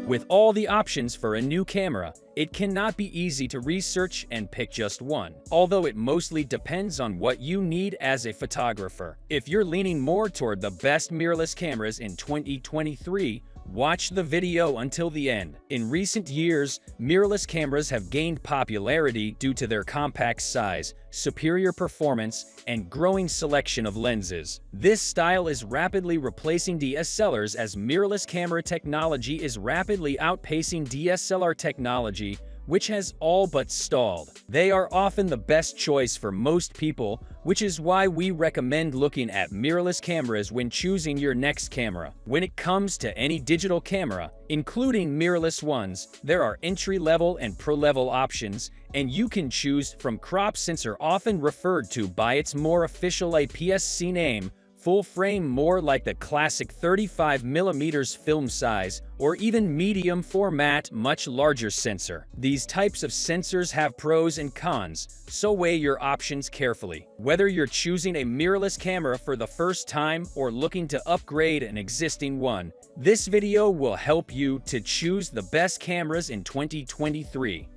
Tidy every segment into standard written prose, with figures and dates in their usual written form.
With all the options for a new camera, it cannot be easy to research and pick just one, although it mostly depends on what you need as a photographer. If you're leaning more toward the best mirrorless cameras in 2023, watch the video until the end. In recent years, mirrorless cameras have gained popularity due to their compact size, superior performance, and growing selection of lenses. This style is rapidly replacing DSLRs as mirrorless camera technology is rapidly outpacing DSLR technology, which has all but stalled. They are often the best choice for most people, which is why we recommend looking at mirrorless cameras when choosing your next camera. When it comes to any digital camera, including mirrorless ones, there are entry-level and pro-level options, and you can choose from crop sensor, often referred to by its more official APS-C name, full frame, more like the classic 35mm film size, or even medium format, much larger sensor. These types of sensors have pros and cons, so weigh your options carefully. Whether you're choosing a mirrorless camera for the first time or looking to upgrade an existing one, this video will help you to choose the best cameras in 2023.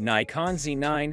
Nikon Z9.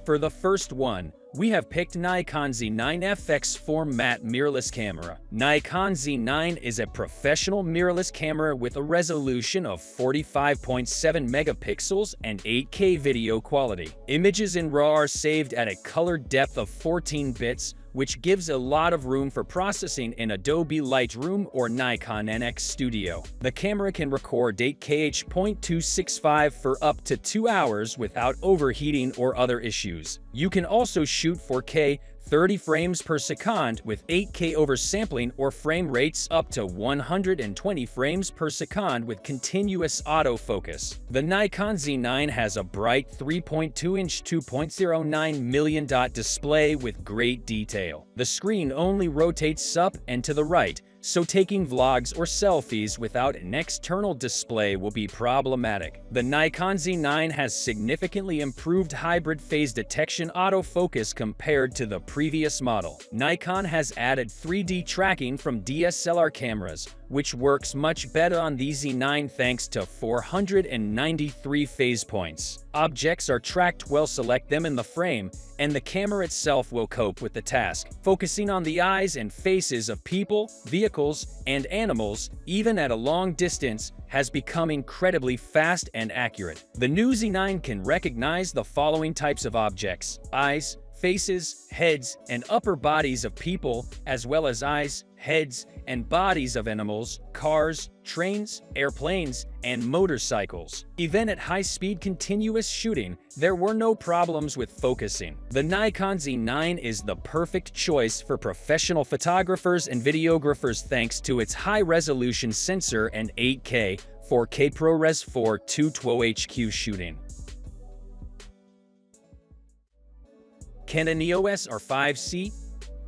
For the first one, we have picked Nikon Z9 FX4 matte mirrorless camera. Nikon Z9 is a professional mirrorless camera with a resolution of 45.7 megapixels and 8K video quality. Images in RAW are saved at a color depth of 14 bits, which gives a lot of room for processing in Adobe Lightroom or Nikon NX Studio. The camera can record 8K H.265 for up to 2 hours without overheating or other issues. You can also shoot 4K 30 frames per second with 8K oversampling or frame rates up to 120 frames per second with continuous autofocus. The Nikon Z9 has a bright 3.2-inch 2.09 million dot display with great detail. The screen only rotates up and to the right, so taking vlogs or selfies without an external display will be problematic. The Nikon Z9 has significantly improved hybrid phase detection autofocus compared to the previous model. Nikon has added 3D tracking from DSLR cameras, which works much better on the Z9 thanks to 493 phase points. Objects are tracked well, select them in the frame, and the camera itself will cope with the task, focusing on the eyes and faces of people, vehicles, and animals, even at a long distance, has become incredibly fast and accurate. The new Z9 can recognize the following types of objects: eyes, faces, heads, and upper bodies of people, as well as eyes, heads, and bodies of animals, cars, trains, airplanes, and motorcycles. Even at high-speed continuous shooting, there were no problems with focusing. The Nikon Z9 is the perfect choice for professional photographers and videographers thanks to its high-resolution sensor and 8K, 4K ProRes 4 220HQ shooting. Canon EOS R5 C.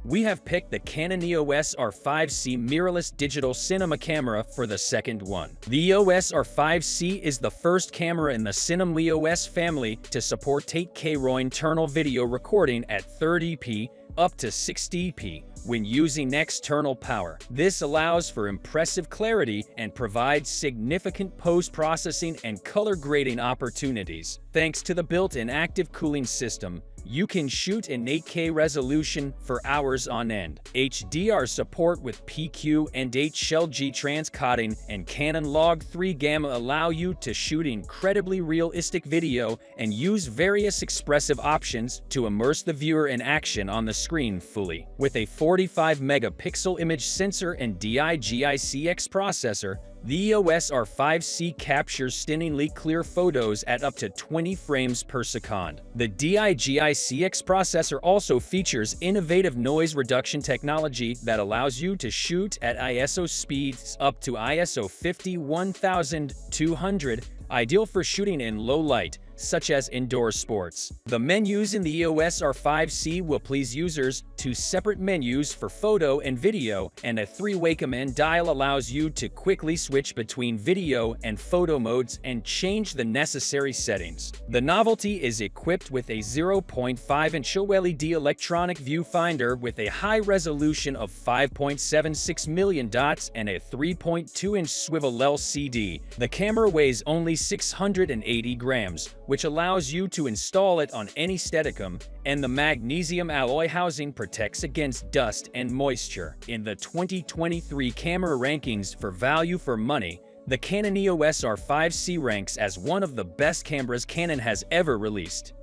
We have picked the Canon EOS R5 C mirrorless digital cinema camera for the second one. The EOS R5 C is the first camera in the Cinema EOS family to support 8K RAW internal video recording at 30p up to 60p when using external power. This allows for impressive clarity and provides significant post-processing and color grading opportunities. Thanks to the built-in active cooling system, you can shoot in 8K resolution for hours on end. HDR support with PQ and HLG transcoding and Canon Log 3 Gamma allow you to shoot incredibly realistic video and use various expressive options to immerse the viewer in action on the screen fully. With a 45-megapixel image sensor and DIGICX processor, the EOS R5 C captures stunningly clear photos at up to 20 frames per second. The DIGICX processor also features innovative noise reduction technology that allows you to shoot at ISO speeds up to ISO 51200, ideal for shooting in low light, such as indoor sports. The menus in the EOS R5 C will please users. 2 separate menus for photo and video, and a 3-way command dial allows you to quickly switch between video and photo modes and change the necessary settings. The novelty is equipped with a 0.5-inch OLED electronic viewfinder with a high resolution of 5.76 million dots and a 3.2-inch swivel LCD. The camera weighs only 680 grams, which allows you to install it on any Steadicam, and the magnesium alloy housing protects against dust and moisture. In the 2023 camera rankings for value for money, the Canon EOS R5 C ranks as one of the best cameras Canon has ever released.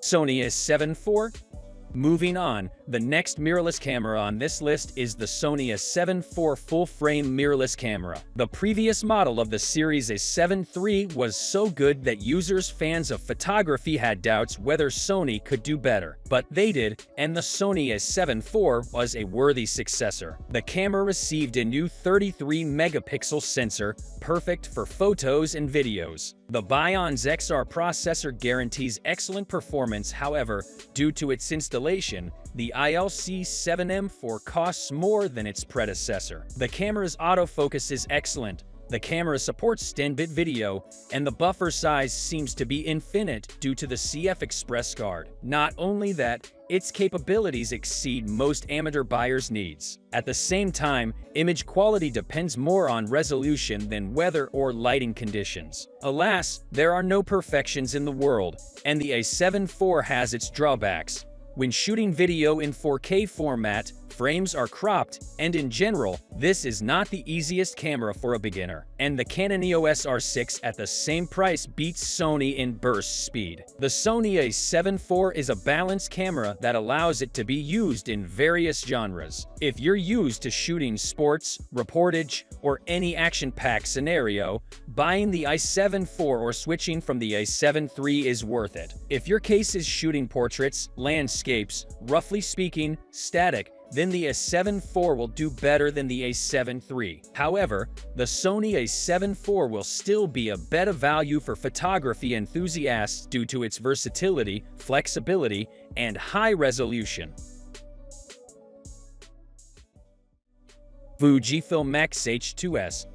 Sony A7 IV. Moving on, the next mirrorless camera on this list is the Sony A7 IV full-frame mirrorless camera. The previous model of the series A7 III was so good that users fans of photography had doubts whether Sony could do better. But they did, and the Sony A7 IV was a worthy successor. The camera received a new 33-megapixel sensor, perfect for photos and videos. The Bionz XR processor guarantees excellent performance. However, due to its installation, the ILC7M4 costs more than its predecessor. The camera's autofocus is excellent. The camera supports 10-bit video, and the buffer size seems to be infinite due to the CF Express card. Not only that, its capabilities exceed most amateur buyers' needs. At the same time, image quality depends more on resolution than weather or lighting conditions. Alas, there are no perfections in the world, and the A7 IV has its drawbacks. When shooting video in 4K format, frames are cropped, and in general, this is not the easiest camera for a beginner. And the Canon EOS R6 at the same price beats Sony in burst speed. The Sony A7 IV is a balanced camera that allows it to be used in various genres. If you're used to shooting sports, reportage, or any action-packed scenario, buying the i7 IV or switching from the A7 III is worth it. If your case is shooting portraits, landscapes, roughly speaking, static, then the A7 IV will do better than the A7 III. However, the Sony A7 IV will still be a better value for photography enthusiasts due to its versatility, flexibility, and high resolution. Fujifilm X-H2S.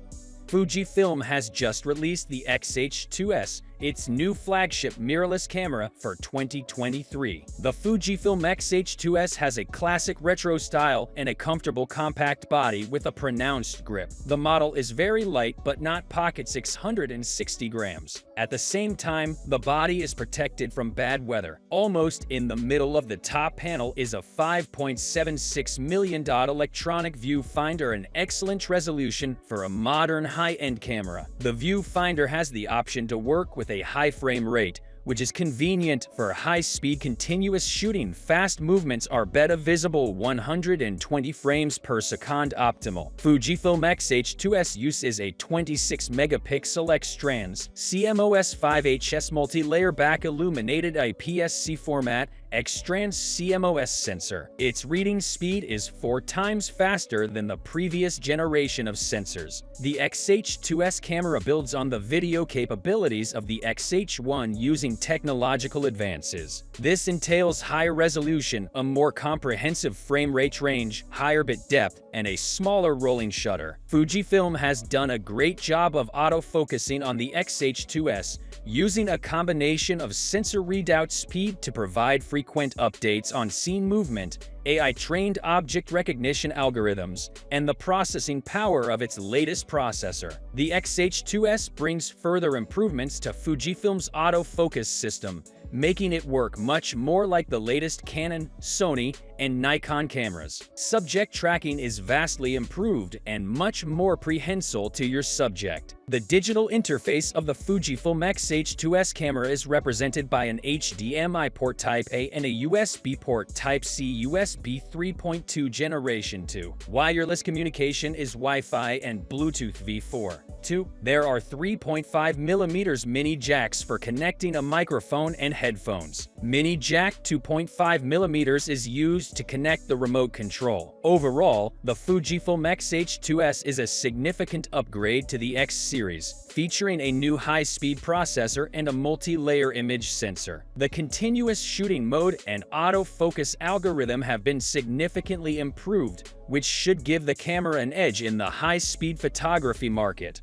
Fujifilm has just released the X-H2S, its new flagship mirrorless camera for 2023. The Fujifilm X-H2S has a classic retro style and a comfortable compact body with a pronounced grip. The model is very light but not pocket 660 grams. At the same time, the body is protected from bad weather. Almost in the middle of the top panel is a 5.76 million dot electronic viewfinder, an excellent resolution for a modern high-end camera. The viewfinder has the option to work with a high frame rate, which is convenient for high-speed continuous shooting. Fast movements are better visible 120 frames per second optimal. Fujifilm X-H2S uses a 26-megapixel X-Trans CMOS 5HS multi-layer back illuminated IPS-C format X-Trans CMOS sensor. Its reading speed is 4 times faster than the previous generation of sensors. The X-H2S camera builds on the video capabilities of the X-H1 using technological advances. This entails higher resolution, a more comprehensive frame rate range, higher bit depth, and a smaller rolling shutter. Fujifilm has done a great job of autofocusing on the X-H2S, using a combination of sensor readout speed to provide frequent updates on scene movement, AI-trained object recognition algorithms, and the processing power of its latest processor. The X-H2S brings further improvements to Fujifilm's autofocus system, making it work much more like the latest Canon, Sony, and Nikon cameras. Subject tracking is vastly improved and much more prehensile to your subject. The digital interface of the Fujifilm X-H2S camera is represented by an HDMI port Type A and a USB port Type C. USB 3.2 Generation 2. Wireless communication is Wi-Fi and Bluetooth V4. 2. There are 3.5mm mini jacks for connecting a microphone and headphones. Mini jack 2.5mm is used used to connect the remote control. Overall, the Fujifilm X-H2S is a significant upgrade to the X series, featuring a new high-speed processor and a multi-layer image sensor. The continuous shooting mode and autofocus algorithm have been significantly improved, which should give the camera an edge in the high-speed photography market.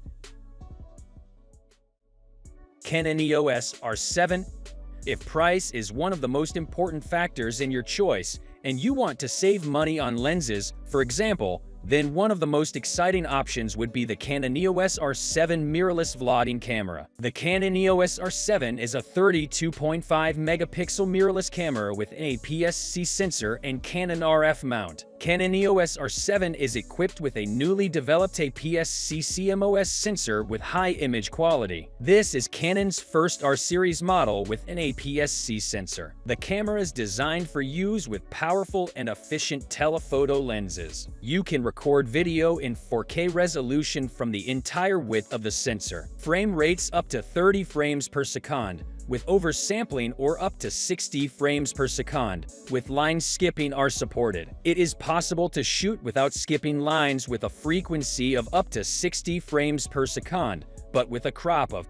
Canon EOS R7. If price is one of the most important factors in your choice, and you want to save money on lenses, for example, then one of the most exciting options would be the Canon EOS R7 mirrorless vlogging camera. The Canon EOS R7 is a 32.5 megapixel mirrorless camera with an APS-C sensor and Canon RF mount. Canon EOS R7 is equipped with a newly developed APS-C CMOS sensor with high image quality. This is Canon's first R-series model with an APS-C sensor. The camera is designed for use with powerful and efficient telephoto lenses. You can record video in 4K resolution from the entire width of the sensor. Frame rates up to 30 frames per second, with oversampling or up to 60 frames per second, with line skipping are supported. It is possible to shoot without skipping lines with a frequency of up to 60 frames per second, but with a crop of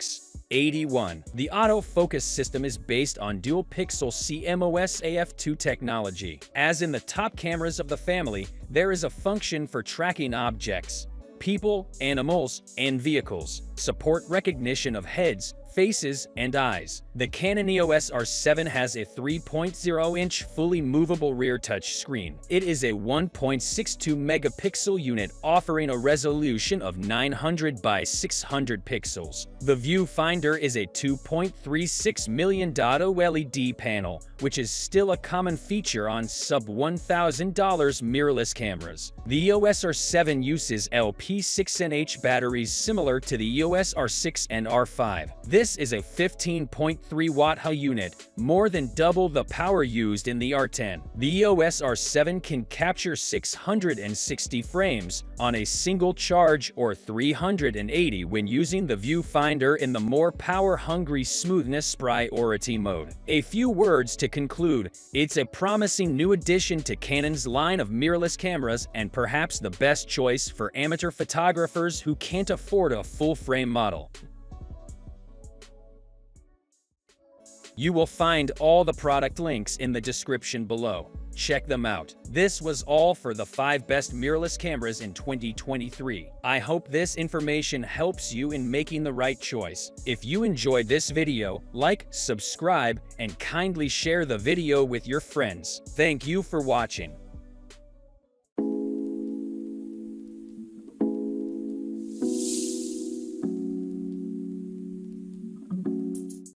81. The autofocus system is based on dual-pixel CMOS AF2 technology. As in the top cameras of the family, there is a function for tracking objects, people, animals, and vehicles. Support recognition of heads, faces, and eyes. The Canon EOS R7 has a 3.0-inch fully movable rear touchscreen. It is a 1.62 megapixel unit offering a resolution of 900 by 600 pixels. The viewfinder is a 2.36 million OLED panel, which is still a common feature on sub-$1,000 mirrorless cameras. The EOS R7 uses LP6NH batteries similar to the EOS R6 and R5. This is a 15.3-watt unit, more than double the power used in the R10. The EOS R7 can capture 660 frames on a single charge or 380 when using the viewfinder in the more power-hungry smoothness priority mode. A few words to conclude: it's a promising new addition to Canon's line of mirrorless cameras and perhaps the best choice for amateur photographers who can't afford a full-frame model. You will find all the product links in the description below. Check them out. This was all for the 5 best mirrorless cameras in 2023. I hope this information helps you in making the right choice. If you enjoyed this video, like, subscribe, and kindly share the video with your friends. Thank you for watching.